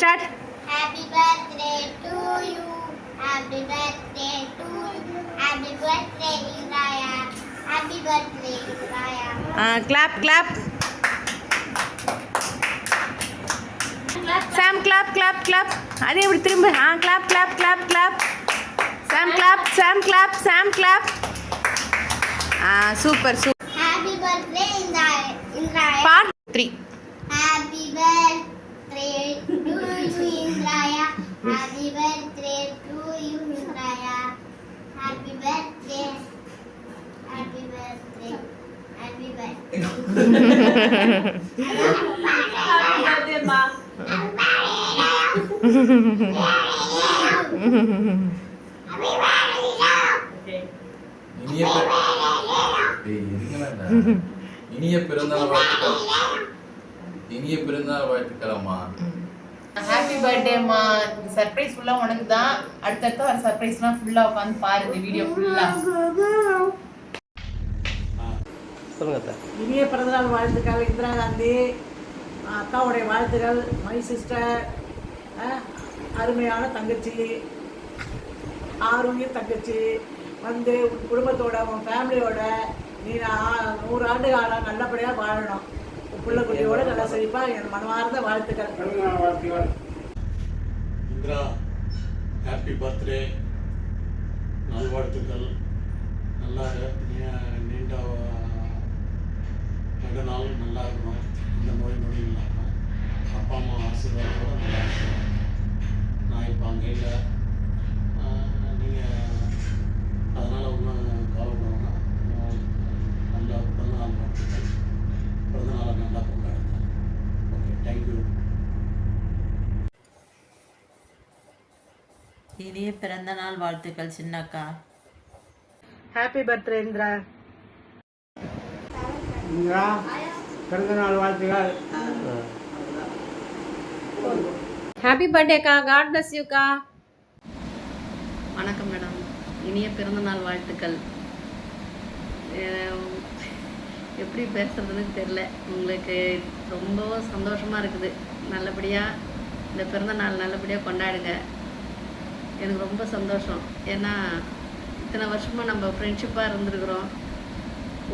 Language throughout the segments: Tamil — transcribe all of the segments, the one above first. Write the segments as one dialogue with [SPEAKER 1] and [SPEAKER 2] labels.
[SPEAKER 1] Start.
[SPEAKER 2] Happy birthday to you. Happy birthday to you. Happy birthday Indaya. Happy birthday Indaya.
[SPEAKER 1] Clap clap. Same clap clap clap. அதே இப்படி திரும்ப. Clap clap clap clap. Same clap same clap same clap. Super super.
[SPEAKER 2] Happy birthday Indaya.
[SPEAKER 1] Part 3.
[SPEAKER 2] Happy birthday to you Indaya. Happy birthday to you Indaya. Happy birthday. Happy birthday. Happy birthday. Happy birthday ma.
[SPEAKER 3] இனிய பிறந்தநாள் வாழ்த்துக்கள். இனிய பிறந்தநாள் வாழ்த்துக்கள் அம்மா.
[SPEAKER 4] ஹாப்பி பர்த்டேம்மா. இந்த சர்ப்ரைஸ் ஃபுல்லா உனக்கு தான். அடுத்தடுத்து வர சர்ப்ரைஸ்லாம் ஃபுல்லா உட்காந்து பாரு இந்த வீடியோ ஃபுல்லா.
[SPEAKER 3] சொல்லுங்க.
[SPEAKER 5] இனிய பிறந்தநாள் வாழ்த்துக்கள் இந்திரா காந்தி. அக்காவுடைய வாழ்த்துக்கள். மை சிஸ்டர், அருமையான தங்கச்சி, ஆரோக்கிய தங்கச்சி வந்து உன் குடும்பத்தோட உன் ஃபேமிலியோட நீ 100 ஆண்டு காலம் நல்லபடியாக வாழணும். உன் பிள்ளை குட்டியோட நல்லா செழிப்பாக என் மனமார்ந்த வாழ்த்துக்கள்.
[SPEAKER 6] இந்திரா, ஹாப்பி பர்த்டே, நல்வாழ்த்துக்கள். நல்லா நீண்ட நெடுநாள் நல்லா இருக்கணும். இந்த நோய் இல்லாமல் அப்பா அம்மா ஆசீர்வாதத்தோடு நல்லா இருக்கணும். நான் இப்போ அங்கே இல்லை. நீங்கள் அதனால் ஒன்றும் கவலைப்படணும். நல்லா பிறந்தநாள் வாழ்த்துக்கள். பிறந்தநாளை நல்லா கொண்டாடுங்க. Okay, thank you.
[SPEAKER 7] இனிய பிறந்தநாள் வாழ்த்துக்கள் சின்னக்கா.
[SPEAKER 5] Happy birthday Indira.
[SPEAKER 8] இந்திரா, பிறந்தநாள் வாழ்த்துக்கள்.
[SPEAKER 9] ஹாப்பி பர்த்டேக்கா. காட் பிளஸ் யூக்கா.
[SPEAKER 7] வணக்கம் மேடம். இனிய பிறந்தநாள் வாழ்த்துக்கள். எப்படி பேசுறதுன்னு தெரில. உங்களுக்கு ரொம்பவும் சந்தோஷமாக இருக்குது. நல்லபடியாக இந்த பிறந்த நாள் நல்லபடியாக கொண்டாடுங்க. எனக்கு ரொம்ப சந்தோஷம். ஏன்னா இத்தனை வருஷமாக நம்ம ஃப்ரெண்ட்ஷிப்பாக இருந்துருக்குறோம்.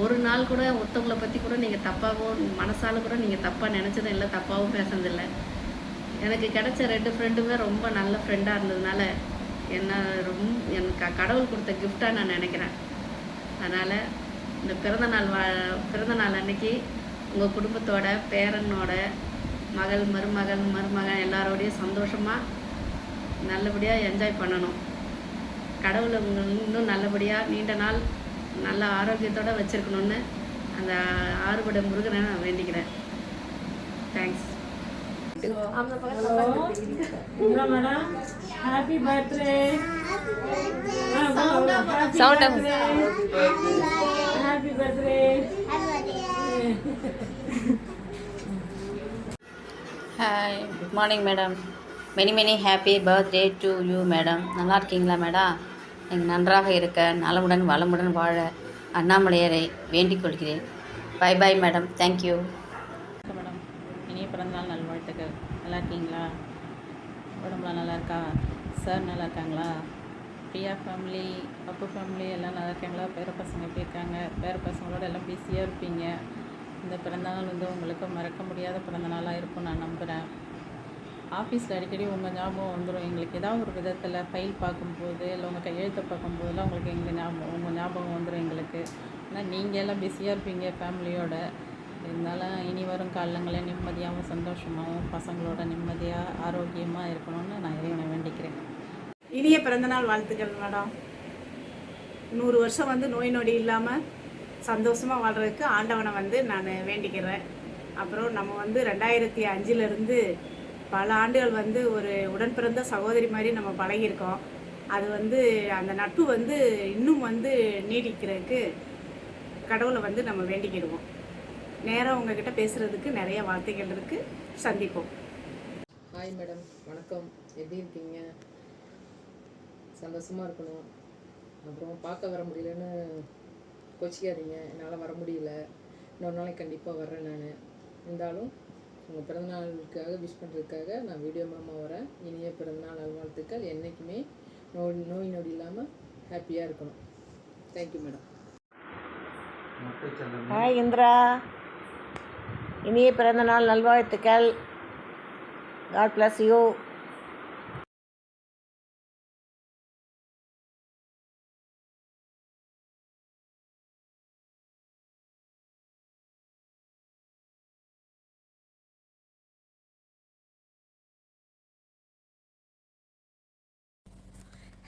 [SPEAKER 7] ஒரு நாள் கூட ஒருத்தவங்களை பற்றி கூட நீங்கள் தப்பாகவும் மனசால கூட நீங்கள் தப்பாக நினச்சதும் இல்லை, தப்பாகவும் பேசுனதில்லை. எனக்கு கிடைச்ச 2 ஃப்ரெண்டுமே ரொம்ப நல்ல ஃப்ரெண்டாக இருந்ததுனால எனக்கு கடவுள் கொடுத்த கிஃப்டாக நான் நினைக்கிறேன். அதனால் இந்த பிறந்த நாள் அன்னைக்கு உங்கள் குடும்பத்தோட, பேரனோட, மகள், மருமகன் எல்லாரோடையும் சந்தோஷமாக நல்லபடியாக என்ஜாய் பண்ணணும். கடவுளை இன்னும் நல்லபடியாக நீண்ட நாள் நல்ல ஆரோக்கியத்தோடு வச்சுருக்கணுன்னு அந்த ஆறுபடை முருகனை நான் வேண்டிக்கிறேன். Thanks.
[SPEAKER 5] Madam, happy birthday. Happy birthday.
[SPEAKER 7] Hi, good morning madam. Many happy birthday to you madam. நல்லா இருக்கீங்களா மேடம்? நீங்கள் நன்றாக இருக்க, நலமுடன் வளமுடன் வாழ அண்ணாமலையரை வேண்டிக் கொள்கிறேன். Bye bye madam. Thank you
[SPEAKER 4] madam, இனிய பிறந்தநாள் நல்வாழ்த்துக்கள். நல்லா இருக்கீங்களா? உடம்புலாம் நல்லா இருக்கா? சார் நல்லா இருக்காங்களா? பிரியா ஃபேமிலி, அப்பு ஃபேமிலி எல்லாம் நல்லா இருக்காங்களா? பேர பசங்க எப்படி இருக்காங்க? பேர பசங்களோட எல்லாம் பிஸியாக இருப்பீங்க. இந்த பிறந்தநாள் உங்களுக்கு மறக்க முடியாத பிறந்தநாளாக இருக்கும் நான் நம்புகிறேன். ஆஃபீஸில் அடிக்கடி உங்கள் ஞாபகம் வந்துடும். எங்களுக்கு ஏதாவது ஒரு விதத்தில் ஃபைல் பார்க்கும்போது இல்லை உங்கள் கையெழுத்தை பார்க்கும்போதெல்லாம் உங்களுக்கு உங்கள் ஞாபகம் வந்துடும் எங்களுக்கு. ஆனால் நீங்கள் எல்லாம் பிஸியாக இருப்பீங்க ஃபேமிலியோட. இருந்தாலும் இனி வரும் காலங்களை நிம்மதியாகவும் சந்தோஷமாகவும் பசங்களோட நிம்மதியாக ஆரோக்கியமாக இருக்கணும்னு நான் இறைவனை வேண்டிக்கிறேன்.
[SPEAKER 5] இனிய பிறந்தநாள் வாழ்த்துக்கள் மேடம். 100 வருஷம் நோய் நொடி இல்லாமல் சந்தோஷமாக வாழ்கிறதுக்கு ஆண்டவனை நான் வேண்டிக்கிறேன். அப்புறம் நம்ம 2005 பல ஆண்டுகள் ஒரு உடன் பிறந்த சகோதரி மாதிரி நம்ம பழகியிருக்கோம். அது அந்த நட்பு இன்னும் நீடிக்கிறதுக்கு கடவுளை நம்ம வேண்டிக்கிடுவோம். நேராக உங்ககிட்ட பேசுகிறதுக்கு நிறைய வார்த்தைகள் இருக்குது. சந்திப்போம்.
[SPEAKER 10] ஹாய் மேடம், வணக்கம். எப்படி இருக்கீங்க? சந்தோஷமாக இருக்கணும். அப்புறம் பார்க்க வர முடியலன்னு கோச்சிக்காதீங்க. என்னால் வர முடியல. இன்னொரு நாளைக்கு கண்டிப்பாக வர்றேன் நான். இருந்தாலும் உங்கள் பிறந்தநாளுக்காக விஷ் பண்ணுறதுக்காக நான் வீடியோ மூலமாக வரேன். இனிய பிறந்தநாள் நல்வாழ்த்துக்கள். என்றைக்குமே நோய் நொடி இல்லாமல் ஹாப்பியாக இருக்கணும். Thank you madam.
[SPEAKER 5] ஹாய் இந்திரா, இனிய பிறந்தநாள் நல்வாழ்த்துக்கள். God bless you.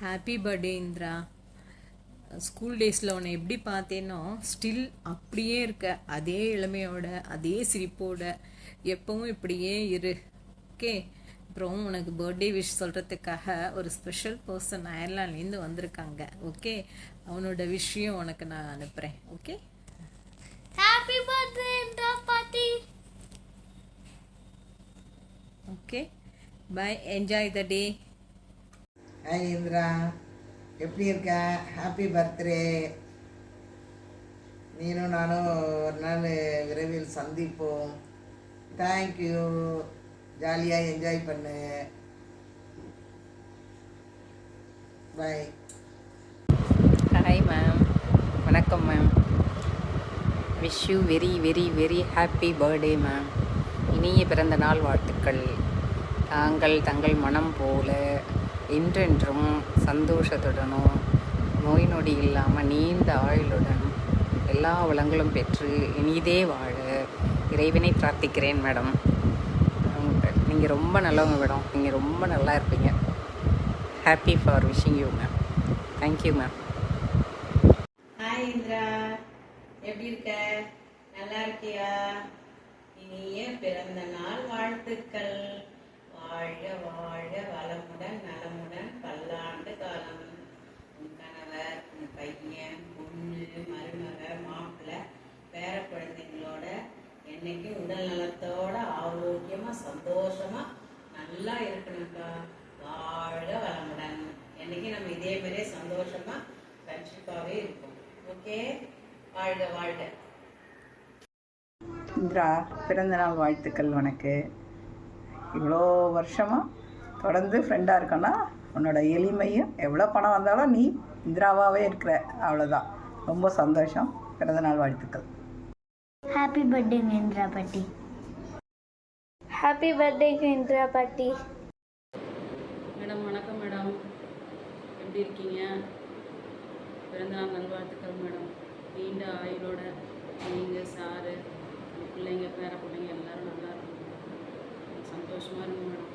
[SPEAKER 11] Happy birthday Indira. School டேஸில் உன்னை எப்படி பார்த்தேனோ ஸ்டில் அப்படியே இருக்க. அதே இளமையோட அதே சிரிப்போட எப்பவும் இப்படியே இரு. ஓகே. அப்புறம் உனக்கு பர்த்டே விஷ் சொல்கிறதுக்காக ஒரு ஸ்பெஷல் பர்சன் அயர்லாண்ட்லேருந்து வந்திருக்காங்க. ஓகே, அவனோட விஷயம் உனக்கு நான் அனுப்புகிறேன். ஓகே,
[SPEAKER 2] ஹாப்பி பர்த்டே இந்திரா பாட்டி.
[SPEAKER 11] Okay, bye. Enjoy the day.
[SPEAKER 12] Hi Indira, எப்படி இருக்க? Happy birthday. நீனும் நானும் ஒரு நாள் விரைவில் சந்திப்போம். தேங்க்யூ. ஜாலியாக என்ஜாய் பண்ணு. பை.
[SPEAKER 13] ஹாய் மேம், வணக்கம் ma'am. Wish you very very very happy birthday ma'am. இனிய பிறந்த நாள் வாழ்த்துக்கள். தங்கள் மனம் போல என்றென்றும் சந்தோஷத்துடனும் நோய் நொடி இல்லாமல் நீண்ட ஆயுளுடன் எல்லா வளங்களும் பெற்று இனிதே வாழ இறைவனை பிரார்த்திக்கிறேன் மேடம். நீங்கள் ரொம்ப நல்லவங்க மேடம். நீங்கள் ரொம்ப நல்லா இருப்பீங்க. Happy for wishing you ma'am. Thank you ma'am.
[SPEAKER 5] Hi Indira, எப்படி இருக்க? நல்லா இருக்கியா? இனிய பிறந்த நாள் வாழ்த்துக்கள். வாழ்க வாழ்க வளமுடன் நலமுடன் பல்லாண்டு காலம். உன் கணவர், உன் பையன், பொண்ணு, மருமக, மாப்பிள்ளை, பேர குழந்தைங்களோட என்னைக்கும் உடல் நலத்தோட ஆரோக்கியமா சந்தோஷமா நல்லா இருக்கணும்க்கா. வாழ்க வளமுடன். என்னைக்கு நம்ம இதே மாதிரியே சந்தோஷமா கண்டிப்பாவே இருப்போம். ஓகே, வாழ்க வாழ்க.
[SPEAKER 12] இந்திரா, பிறந்தநாள் வாழ்த்துக்கள் உனக்கு. இவ்வளோ வருஷமாக தொடர்ந்து ஃப்ரெண்டாக இருக்கோன்னா உன்னோட எளிமையும் எவ்வளோ பணம் வந்தாலும் நீ இந்திராவாகவே இருக்கிற. அவ்வளோதான். ரொம்ப சந்தோஷம். பிறந்தநாள் வாழ்த்துக்கள்.
[SPEAKER 2] ஹாப்பி பர்த்டேங்க இந்திரா பாட்டி. ஹாப்பி பர்த்டேங்க இந்திரா பாட்டி.
[SPEAKER 4] மேடம் வணக்கம் மேடம், எப்படி இருக்கீங்க? பிறந்தநாள் நல்வாழ்த்துக்கள் மேடம். நீண்ட ஆயுளோட நீங்கள், சாரு, பிள்ளைங்க, பேர பிள்ளைங்க எல்லோரும் நல்லா இருக்கும். சந்தோஷமாக இருக்கும் madam.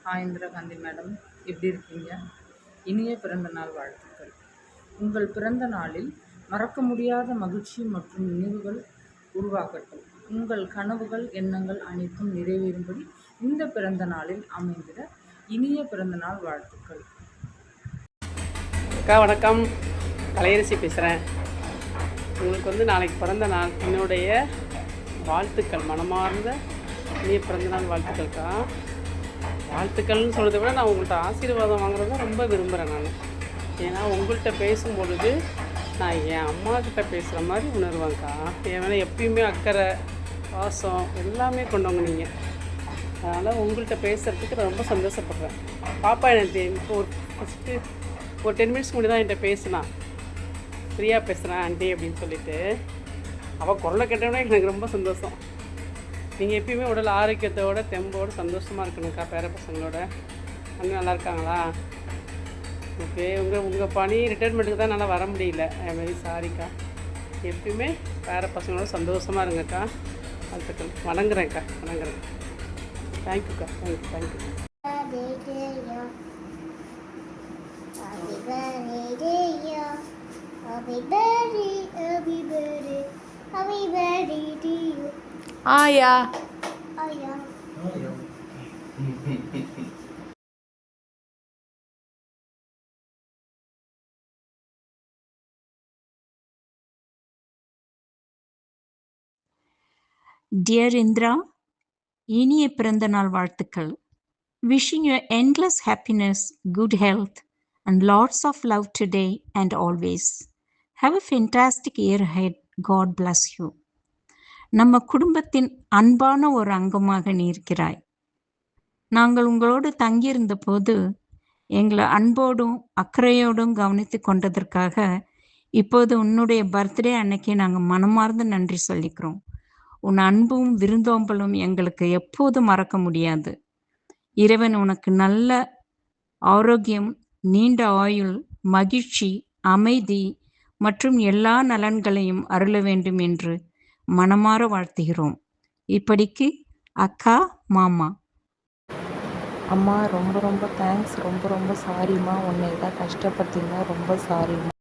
[SPEAKER 10] Hi Indira Gandhi madam, எப்படி இருக்கீங்க? இனிய பிறந்த நாள் வாழ்த்துக்கள். உங்கள் பிறந்த நாளில் மறக்க முடியாத மகிழ்ச்சி மற்றும் நினைவுகள் உருவாக்கட்டும். உங்கள் கனவுகள், எண்ணங்கள் அனைத்தும் நிறைவேறும்படி இந்த பிறந்த நாளில் அமைந்திட இனிய பிறந்த நாள் வாழ்த்துக்கள்.
[SPEAKER 14] அக்கா வணக்கம், கலையரசி பேசுகிறேன். உங்களுக்கு நாளைக்கு பிறந்த நாள். என்னுடைய வாழ்த்துக்கள், மனமார்ந்த இனிய பிறந்தநாள் வாழ்த்துக்கள்க்கா. வாழ்த்துக்கள்னு சொல்கிறத விட நான் உங்கள்கிட்ட ஆசீர்வாதம் வாங்குறத ரொம்ப விரும்புகிறேன் நான். ஏன்னா உங்கள்கிட்ட பேசும்பொழுது நான் என் அம்மாக்கிட்ட பேசுகிற மாதிரி உணர்வேங்க்கா. என் மேலே எப்பயுமே அக்கறை, பாசம் எல்லாமே கொண்டவங்க நீங்கள். அதனால் உங்கள்கிட்ட பேசுகிறதுக்கு நான் ரொம்ப சந்தோஷப்படுறேன். பாப்பா எனக்கு இப்போ ஒரு 10 மினிட்ஸ் முன்னாடி தான் என்கிட்ட பேசினான். ஃப்ரீயாக பேசுகிறேன் ஆண்டி அப்படின்னு சொல்லிட்டு. அவள் குரலை கேட்டோன்னே எனக்கு ரொம்ப சந்தோஷம். நீங்கள் எப்பயுமே உடல் ஆரோக்கியத்தோட தெம்போடு சந்தோஷமாக இருக்கணும்க்கா. பேர பசங்களோட அங்கே நல்லா இருக்காங்களா? ஓகே. உங்கள் பணி ரிட்டைர்மெண்ட்டுக்கு தான் என்னால் வர முடியல. ஐ வெரி சாரிக்கா. எப்பயுமே பேர பசங்களோட சந்தோஷமாக இருங்கக்கா. வாழ்த்துக்கள். வணங்குறேன்க்கா, வணங்குறேன். தேங்க்யூக்கா. தேங்க்யூ.
[SPEAKER 1] ஆயா.
[SPEAKER 15] டியர் இந்திரா, இனிய பிறந்த நாள் வாழ்த்துக்கள். Wishing you endless happiness, good health, and lots of love today and always. Have a fantastic year ahead. God bless you. நம்ம குடும்பத்தின் அன்பான ஒரு அங்கமாக நீ இருக்கிறாய். நாங்கள் உங்களோடு தங்கியிருந்த போது எங்களை அன்போடும் அக்கறையோடும் கவனித்து கொண்டதற்காக இப்போது உன்னுடைய பர்த்டே அன்னைக்கு நாங்கள் மனமார்ந்த நன்றி சொல்லிக்கிறோம். உன் அன்பும் விருந்தோம்பலும் எங்களுக்கு எப்போதும் மறக்க முடியாது. இறைவன் உனக்கு நல்ல ஆரோக்கியம், நீண்ட ஆயுள், மகிழ்ச்சி, அமைதி மற்றும் எல்லா நலன்களையும் அருள வேண்டும் என்று மனமாற வாழ்த்துகிறோம். இப்படிக்கு அக்கா, மாமா.
[SPEAKER 10] அம்மா ரொம்ப ரொம்ப தேங்க்ஸ். ரொம்ப ரொம்ப சாரிம்மா. உன்னை எதாவது கஷ்டப்படுத்தியிருந்தா ரொம்ப சாரிம்மா.